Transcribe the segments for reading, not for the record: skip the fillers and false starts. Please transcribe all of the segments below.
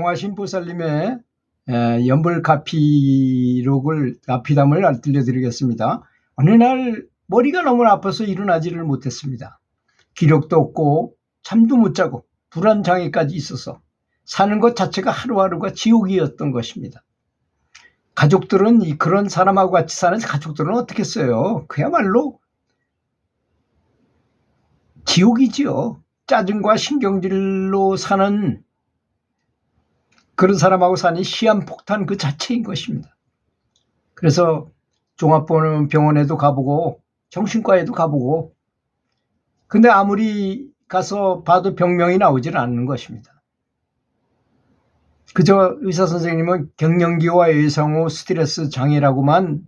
경화신 보살님의 연불 가피담을 들려드리겠습니다. 어느 날 머리가 너무 아파서 일어나지를 못했습니다. 기력도 없고 잠도 못 자고 불안장애까지 있어서 사는 것 자체가 하루하루가 지옥이었던 것입니다. 가족들은 그런 사람하고 같이 사는 가족들은 어떻겠어요? 그야말로 지옥이지요. 짜증과 신경질로 사는 그런 사람하고 사니 시한폭탄 그 자체인 것입니다. 그래서 종합병원에도 가보고 정신과에도 가보고 근데 아무리 가서 봐도 병명이 나오질 않는 것입니다. 그저 의사 선생님은 갱년기와 외상후 스트레스 장애라고만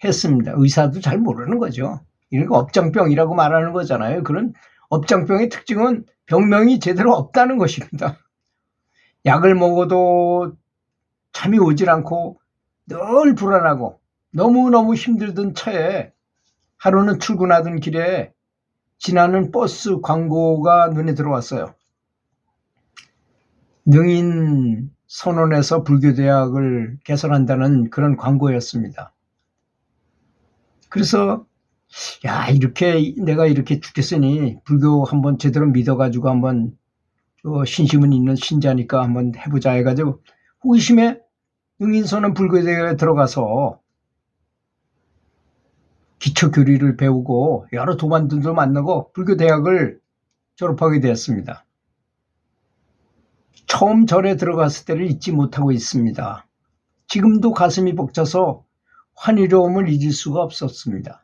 했습니다. 의사도 잘 모르는 거죠. 이런 거 업장병이라고 말하는 거잖아요. 그런 업장병의 특징은 병명이 제대로 없다는 것입니다. 약을 먹어도 잠이 오질 않고 늘 불안하고 너무너무 힘들던 차에 하루는 출근하던 길에 지나는 버스 광고가 눈에 들어왔어요. 능인 선원에서 불교대학을 개설한다는 그런 광고였습니다. 그래서 내가 이렇게 죽겠으니 불교 한번 제대로 믿어가지고 한번 신심은 있는 신자니까 한번 해보자 해가지고 호기심에 능인선원 불교대학에 들어가서 기초교리를 배우고 여러 도반들도 만나고 불교대학을 졸업하게 되었습니다. 처음 절에 들어갔을 때를 잊지 못하고 있습니다. 지금도 가슴이 벅차서 환희로움을 잊을 수가 없었습니다.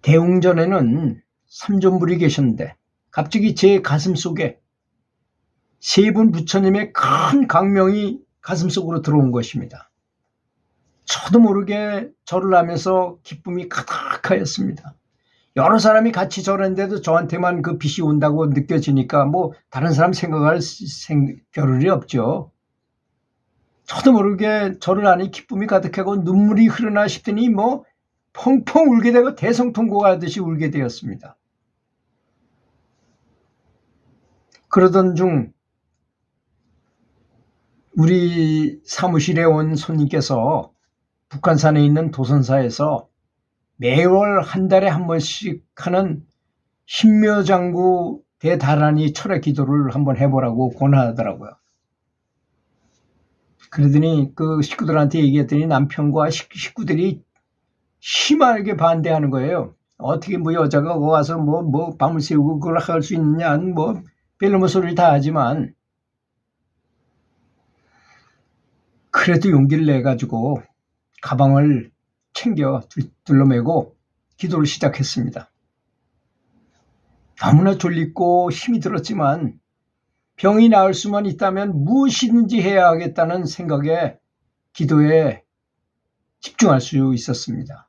대웅전에는 삼존불이 계셨는데 갑자기 제 가슴 속에 세 분 부처님의 큰 강명이 가슴속으로 들어온 것입니다. 저도 모르게 절을 하면서 기쁨이 가득하였습니다. 여러 사람이 같이 절했는데도 저한테만 그 빛이 온다고 느껴지니까 다른 사람 생각할 겨를이 없죠. 저도 모르게 절을 하니 기쁨이 가득하고 눈물이 흐르나 싶더니 펑펑 울게 되고 대성통곡 하듯이 울게 되었습니다. 그러던 중 우리 사무실에 온 손님께서 북한산에 있는 도선사에서 매월 한 달에 한 번씩 하는 신묘장구 대다란이 철회 기도를 한번 해보라고 권하더라고요. 그러더니 그 식구들한테 얘기했더니 남편과 식구들이 심하게 반대하는 거예요. 어떻게 여자가 거기 와서 밤을 새우고 그걸 할 수 있느냐 별놈의 소리를 다 하지만 그래도 용기를 내가지고 가방을 챙겨 둘러매고 기도를 시작했습니다. 너무나 졸리고 힘이 들었지만 병이 나을 수만 있다면 무엇이든지 해야 하겠다는 생각에 기도에 집중할 수 있었습니다.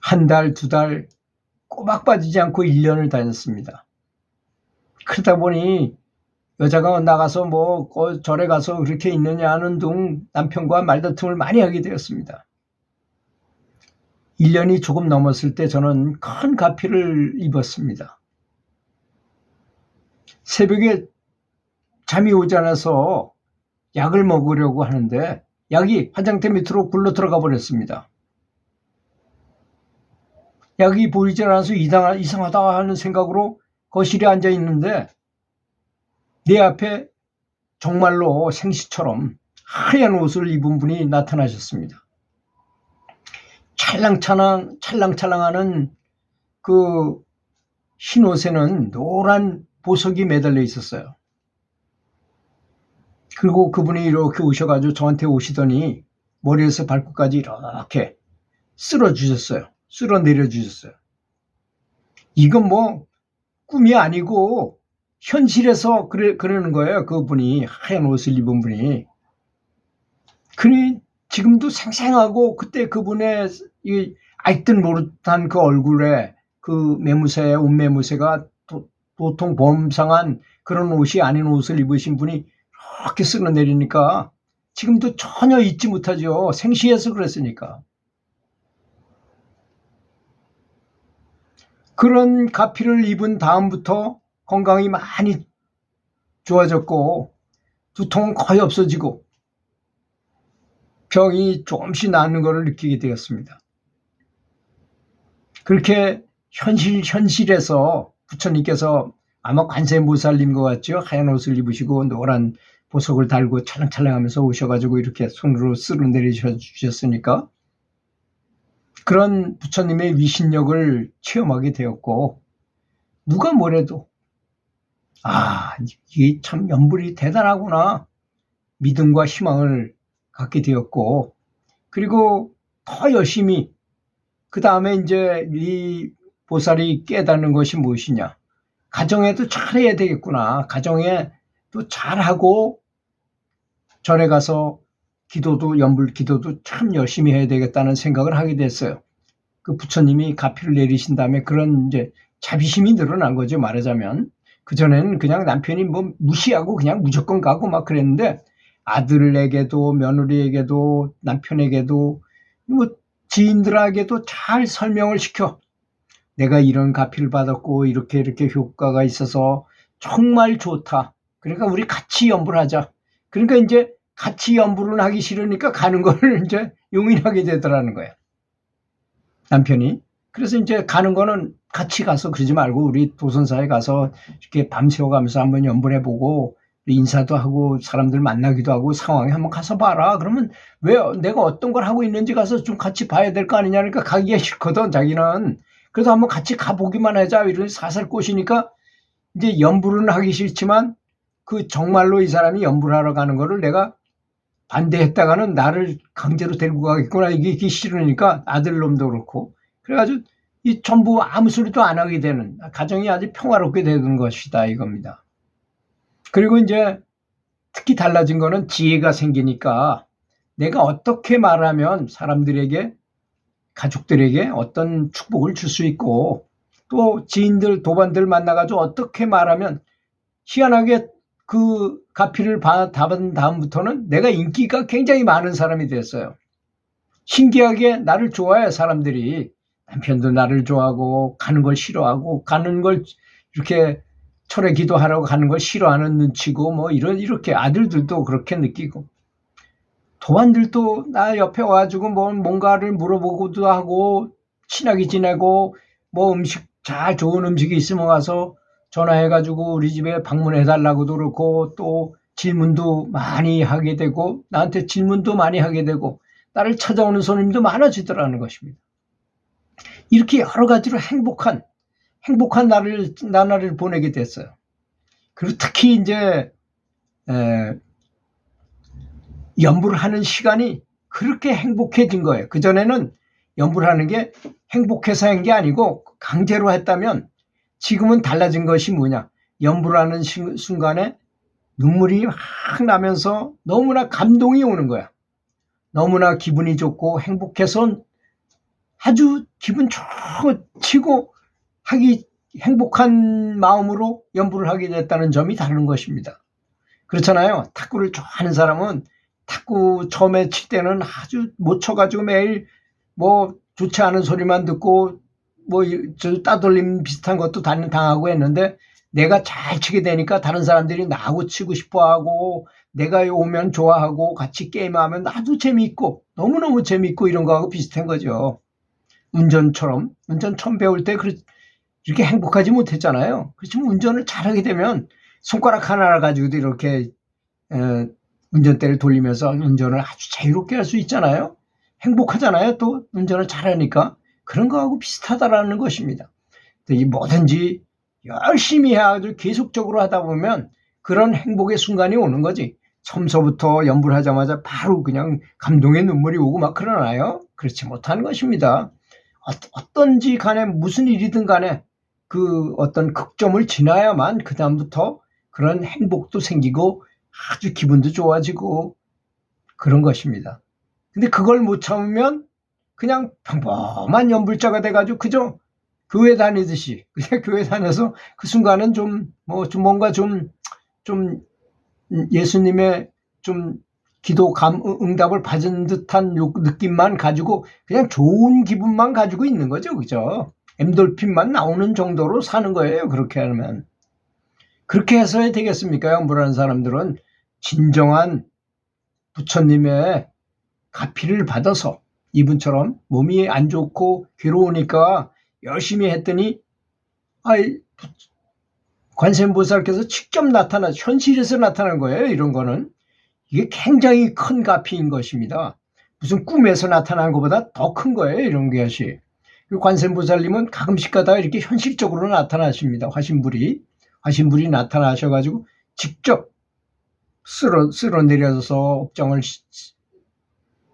한 달, 두 달 꼬박 빠지지 않고 1년을 다녔습니다. 그러다 보니 여자가 나가서 절에 가서 그렇게 있느냐 하는 둥 남편과 말다툼을 많이 하게 되었습니다. 1년이 조금 넘었을 때 저는 큰 가피를 입었습니다. 새벽에 잠이 오지 않아서 약을 먹으려고 하는데 약이 화장대 밑으로 굴러 들어가 버렸습니다. 약이 보이지 않아서 이상하다 하는 생각으로 거실에 앉아 있는데 내 앞에 정말로 생시처럼 하얀 옷을 입은 분이 나타나셨습니다. 찰랑찰랑하는 그 흰 옷에는 노란 보석이 매달려 있었어요. 그리고 그분이 이렇게 오셔가지고 저한테 오시더니 머리에서 발끝까지 이렇게 쓸어 내려주셨어요. 이건 꿈이 아니고 현실에서 그러는 거예요. 그분이 하얀 옷을 입은 분이. 그니 지금도 생생하고 그때 그분의 알듯 모르듯한 그 얼굴에 그 옷 매무새가 보통 범상한 그런 옷이 아닌 옷을 입으신 분이 이렇게 쓸어내리니까 지금도 전혀 잊지 못하죠. 생시해서 그랬으니까. 그런 가피를 입은 다음부터 건강이 많이 좋아졌고 두통은 거의 없어지고 병이 조금씩 낫는 것을 느끼게 되었습니다. 그렇게 현실에서 부처님께서 아마 관세음보살님 것 같죠? 하얀 옷을 입으시고 노란 보석을 달고 찰랑찰랑하면서 오셔가지고 이렇게 손으로 쓸어 내리주셨으니까 그런 부처님의 위신력을 체험하게 되었고 누가 뭐래도 이게 참 연불이 대단하구나 믿음과 희망을 갖게 되었고 그리고 더 열심히 그 다음에 이제 이 보살이 깨닫는 것이 무엇이냐 가정에도 잘해야 되겠구나 가정에 또 잘하고 절에 가서 기도도 연불 기도도 참 열심히 해야 되겠다는 생각을 하게 됐어요. 그 부처님이 가피를 내리신 다음에 그런 이제 자비심이 늘어난 거죠. 말하자면 그전에는 그냥 남편이 뭐 무시하고 그냥 무조건 가고 막 그랬는데 아들에게도 며느리에게도 남편에게도 뭐 지인들에게도 잘 설명을 시켜 내가 이런 가피를 받았고 이렇게 효과가 있어서 정말 좋다. 그러니까 우리 같이 연불 하자. 그러니까 이제 같이 연불을 하기 싫으니까 가는 걸 이제 용인하게 되더라는 거예요. 남편이. 그래서 이제 가는 거는 같이 가서 그러지 말고 우리 도선사에 가서 이렇게 밤새워가면서 한번 연불해보고 인사도 하고 사람들 만나기도 하고 상황에 한번 가서 봐라. 그러면 왜 내가 어떤 걸 하고 있는지 가서 좀 같이 봐야 될 거 아니냐. 그러니까 가기가 싫거든 자기는. 그래서 한번 같이 가보기만 하자. 이런 사살 꼬시니까 이제 연불은 하기 싫지만 그 정말로 이 사람이 연불하러 가는 거를 내가 반대했다가는 나를 강제로 데리고 가겠구나 이게 싫으니까 아들놈도 그렇고 그래가지고 이 전부 아무 소리도 안 하게 되는 가정이 아주 평화롭게 되는 것이다 이겁니다. 그리고 이제 특히 달라진 거는 지혜가 생기니까 내가 어떻게 말하면 사람들에게 가족들에게 어떤 축복을 줄 수 있고 또 지인들 도반들 만나가지고 어떻게 말하면 희한하게 그 가피를 받은 다음부터는 내가 인기가 굉장히 많은 사람이 됐어요. 신기하게 나를 좋아해 사람들이. 남편도 나를 좋아하고 가는 걸 싫어하고 가는 걸 이렇게 철회 기도하라고 가는 걸 싫어하는 눈치고 뭐 이렇게 아들들도 그렇게 느끼고 도반들도 나 옆에 와가지고 뭐 뭔가를 물어보고도 하고 친하게 지내고 뭐 음식 잘 좋은 음식이 있으면 와서 전화해가지고 우리 집에 방문해달라고도 그렇고 또 질문도 많이 하게 되고 나한테 질문도 많이 하게 되고 나를 찾아오는 손님도 많아지더라는 것입니다. 이렇게 여러 가지로 행복한 나날을 보내게 됐어요. 그리고 특히 이제 연불을 하는 시간이 그렇게 행복해진 거예요. 그전에는 연불을 하는 게 행복해서 한 게 아니고 강제로 했다면 지금은 달라진 것이 뭐냐. 연불을 하는 순간에 눈물이 막 나면서 너무나 감동이 오는 거야. 너무나 기분이 좋고 행복해서 아주 기분 좋치고 행복한 마음으로 연불을 하게 됐다는 점이 다른 것입니다. 그렇잖아요. 탁구를 좋아하는 사람은 탁구 처음에 칠 때는 아주 못 쳐가지고 매일 뭐 좋지 않은 소리만 듣고 뭐 따돌림 비슷한 것도 당하고 했는데 내가 잘 치게 되니까 다른 사람들이 나하고 치고 싶어하고 내가 오면 좋아하고 같이 게임하면 나도 재미있고 너무너무 재미있고 이런 거하고 비슷한 거죠. 운전 처음 배울 때 이렇게 행복하지 못했잖아요. 그렇지만 운전을 잘하게 되면 손가락 하나 가지고도 이렇게 운전대를 돌리면서 운전을 아주 자유롭게 할 수 있잖아요. 행복하잖아요. 또 운전을 잘하니까. 그런 거하고 비슷하다라는 것입니다. 이 뭐든지 열심히 해가지고 계속적으로 하다 보면 그런 행복의 순간이 오는 거지. 처음서부터 연불하자마자 바로 그냥 감동의 눈물이 오고 막 그러나요? 그렇지 못한 것입니다. 어떤지 간에 무슨 일이든 간에 그 어떤 극점을 지나야만 그 다음부터 그런 행복도 생기고 아주 기분도 좋아지고 그런 것입니다. 근데 그걸 못 참으면 그냥 평범한 연불자가 돼가지고 그저 교회 다니듯이 그냥 교회 다녀서 그 순간은 뭔가 좀 예수님의 좀 기도 응답을 받은 듯한 느낌만 가지고 그냥 좋은 기분만 가지고 있는 거죠. 그죠? 엔돌핀만 나오는 정도로 사는 거예요. 그렇게 하면. 그렇게 해서야 되겠습니까? 양보라는 사람들은 진정한 부처님의 가피를 받아서 이분처럼 몸이 안 좋고 괴로우니까 열심히 했더니 관세음보살께서 직접 현실에서 나타난 거예요. 이런 거는 이게 굉장히 큰 가피인 것입니다. 무슨 꿈에서 나타난 것보다 더 큰 거예요. 이런 것이. 관세음보살님은 가끔씩 가다가 이렇게 현실적으로 나타나십니다. 화신불이 나타나셔가지고 직접 쓸어 내려서 업장을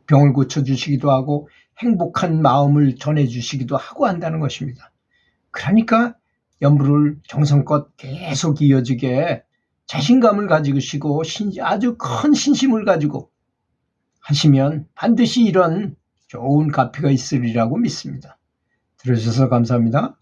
병을 고쳐주시기도 하고 행복한 마음을 전해주시기도 하고 한다는 것입니다. 그러니까 연불을 정성껏 계속 이어지게 자신감을 가지시고 아주 큰 신심을 가지고 하시면 반드시 이런 좋은 가피가 있으리라고 믿습니다. 들어주셔서 감사합니다.